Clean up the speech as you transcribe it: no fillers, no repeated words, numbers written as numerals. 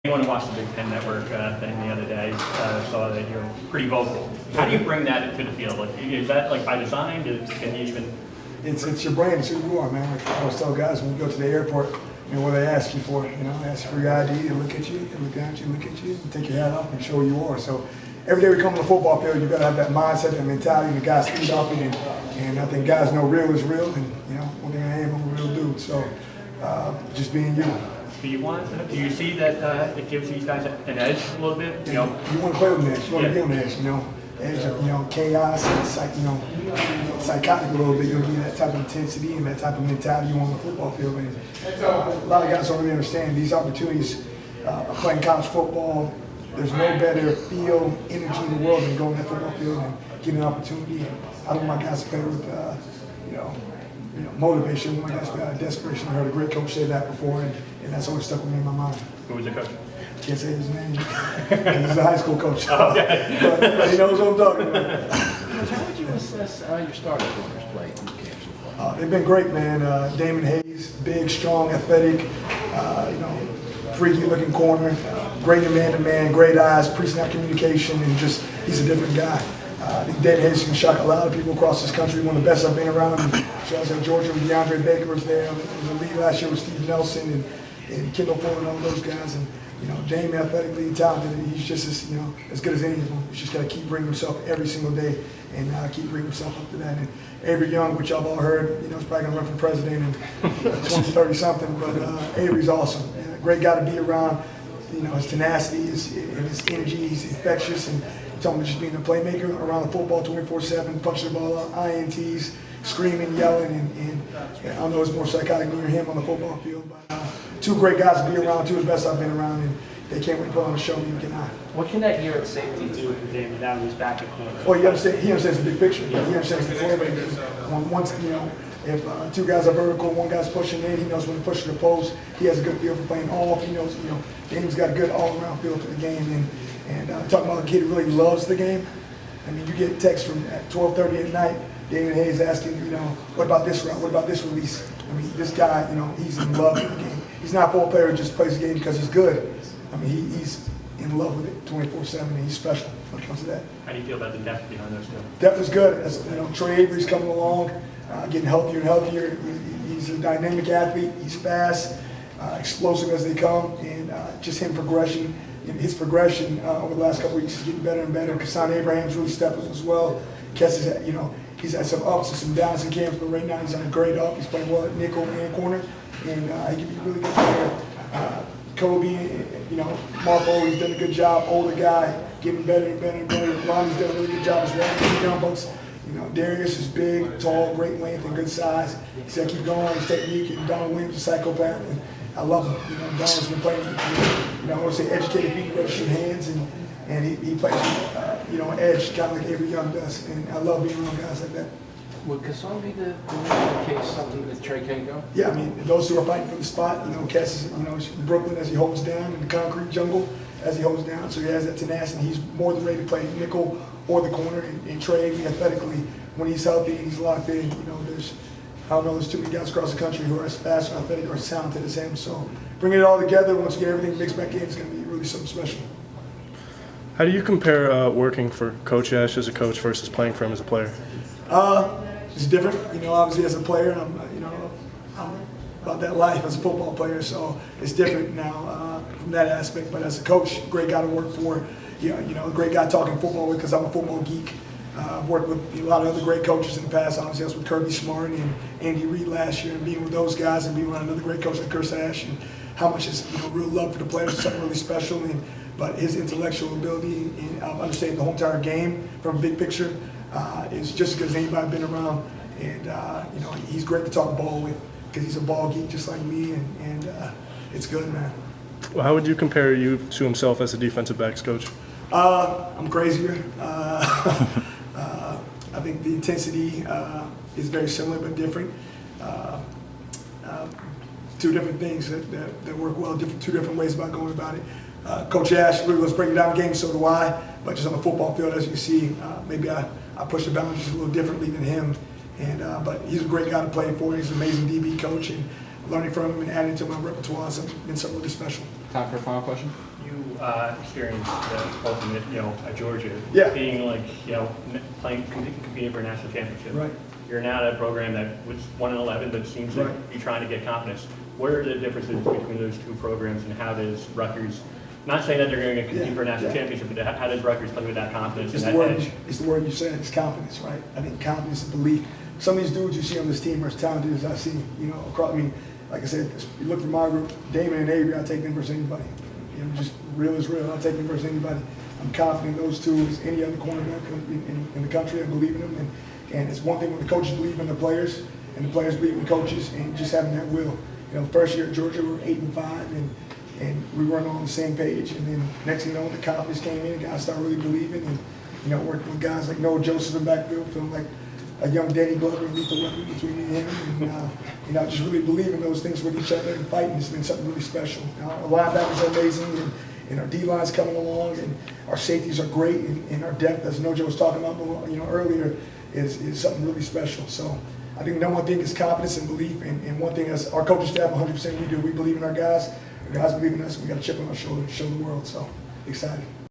Anyone who watched the Big Ten Network thing the other day saw that you're pretty vocal. How do you bring that to the field? Like, is that like by design? Can you even? It's your brand. It's who you are, man. Like I always tell guys when you go to the airport, what they ask you for. They ask you for your ID. They look at you. They look at you. Look at you. And take your hat off and show who you are. So every day we come to the football field, you gotta have that mindset, that mentality. The guys feed off it, and I think guys know real is real, and one thing I am, I'm a real dude. So just being you. Do you see that it gives these guys an edge a little bit? You want to play with an edge. You want to be on the edge. Edge of chaos and psychotic a little bit. You'll be that type of intensity and that type of mentality you want on the football field. And a lot of guys don't really understand these opportunities. Playing college football, there's no better feel, energy in the world than going to that football field and getting an opportunity. And I don't want my guys to play with motivation. My guys play out of desperation. I heard a great coach say that before, and that's always stuck with me in my mind. Who was the coach? Can't say his name. He's a high school coach. Okay. but he knows what I'm talking about. How would you assess your starting corners play in the camp so far? They've been great, man. Damon Hayes, big, strong, athletic, freaky-looking corner. Great man-to-man, great eyes, pre-snap communication, and just he's a different guy. I think David Hayes can shock a lot of people across this country. One of the best I've been around. So I was at Georgia with DeAndre Baker was there. I was in the league last year with Steve Nelson and Kendall Fuller and all those guys. And Damon, athletically talented, he's just as good as any of them. He's just got to keep bringing himself every single day and keep bringing himself up to that. And Avery Young, which y'all all heard, he's probably going to run for president in 2030 something. But Avery's awesome. Great guy to be around. His tenacity, his energy, he's infectious, and talking about just being a playmaker around the football 24/7, punching the ball out, INTs, screaming, yelling, and I know it's more psychotic near him on the football field. But two great guys to be around, two of the best I've been around, and they can't wait to put on a show. You can I. What can that year at safety do for Damon now he's back at corner? Well, he understands the big picture. He understands the floor. Once if two guys are vertical, one guy's pushing in, he knows when to push to the post. He has a good feel for playing off. He knows, Damon's got a good all-around feel for the game. And talking about a kid who really loves the game. I mean, you get texts from at 12:30 at night, David Hayes asking, what about this route? What about this release? I mean, this guy, he's in love with the game. He's not a football player who just plays the game because he's good. I mean, he's in love with it 24/7, and he's special when it comes to that. How do you feel about the depth behind those two? Depth is good. As, Trey Avery's coming along, getting healthier and healthier. He's a dynamic athlete. He's fast, explosive as they come, and just his progression over the last couple of weeks is getting better and better. Kassan Abraham's really stepped up as well. Kess is, he's had some ups and some downs in camps, but right now he's on a great up. He's playing well at nickel and corner, and he can be a really good player. Kobe, Marco, he's done a good job. Older guy, getting better and better and better. Lonnie's done a really good job as well. Young bucks. Darius is big, tall, great length, and good size. He's got to keep going on his technique. And Donald Williams is a psychopath, and I love him. Donald's been playing, I want to say educated feet, registered hands, and he plays, edge, kind of like Avery Young does. And I love being around guys like that. Would Kassan be the in case something that Trey can't go? Yeah, I mean, those who are fighting for the spot, Cass is, he's from Brooklyn as he holds down, in the concrete jungle as he holds down. So he has that tenacity. He's more than ready to play nickel or the corner. And Trey, athletically, when he's healthy and he's locked in, there's too many guys across the country who are as fast or athletic or as talented as him. So bringing it all together, once you get everything mixed back in, it's going to be really something special. How do you compare working for Coach Ash as a coach versus playing for him as a player? It's different. Obviously as a player, I'm about that life as a football player, so it's different now from that aspect. But as a coach, great guy to work for. A great guy talking football with because I'm a football geek. I've worked with a lot of other great coaches in the past. Obviously, I was with Kirby Smart and Andy Reid last year, and being with those guys and being around another great coach like Chris Ash, and how much is real love for the players is something really special. But his intellectual ability and understanding the whole entire game from a big picture is just as good as anybody I've been around. And he's great to talk ball with because he's a ball geek just like me, and it's good, man. Well, how would you compare you to himself as a defensive backs coach? I'm crazier. I think the intensity is very similar but different. Two different things that work well, two different ways about going about it. Coach Ash really was breaking down games, so do I. But just on the football field, as you can see, maybe I push the boundaries a little differently than him. But he's a great guy to play for. He's an amazing DB coach, and learning from him and adding to my repertoire has been something really special. Time for a final question? you experienced the ultimate, at Georgia, Yeah. being like, playing, competing for a national championship. Right. You're now at a program that was 1-11, but seems to Right. be trying to get confidence. What are the differences between those two programs, and how does Rutgers, not saying that they're going to compete Yeah, for a national yeah. championship, but how does Rutgers play with that confidence It's and the that word. edge? It's the word you said. It's confidence, right? I think confidence and belief. Some of these dudes you see on this team are as talented as I see. Across. I mean, like I said, you look for my group, Damon and Avery. I'll take them versus anybody. Just real is real. I'll take them versus anybody. I'm confident in those two as any other cornerback in the country. I believe in them, and it's one thing when the coaches believe in the players, and the players believe in the coaches, and just having that will. First year at Georgia, we were 8-5, and we weren't on the same page. And then next thing you know, the confidence came in, and guys started really believing, and working with guys like Noah Joseph in backfield, feeling like a young Danny Glover and lethal weapon between me and him, and just really believing those things with each other and fighting has been something really special. Our linebackers are amazing, and our D-line's coming along, and our safeties are great, and our depth, as Nojo was talking about, earlier, is something really special. So I think number one thing is confidence and belief, and one thing as our coaching staff, 100% we do. We believe in our guys believe in us. We got a chip on our shoulder to show the world. So excited.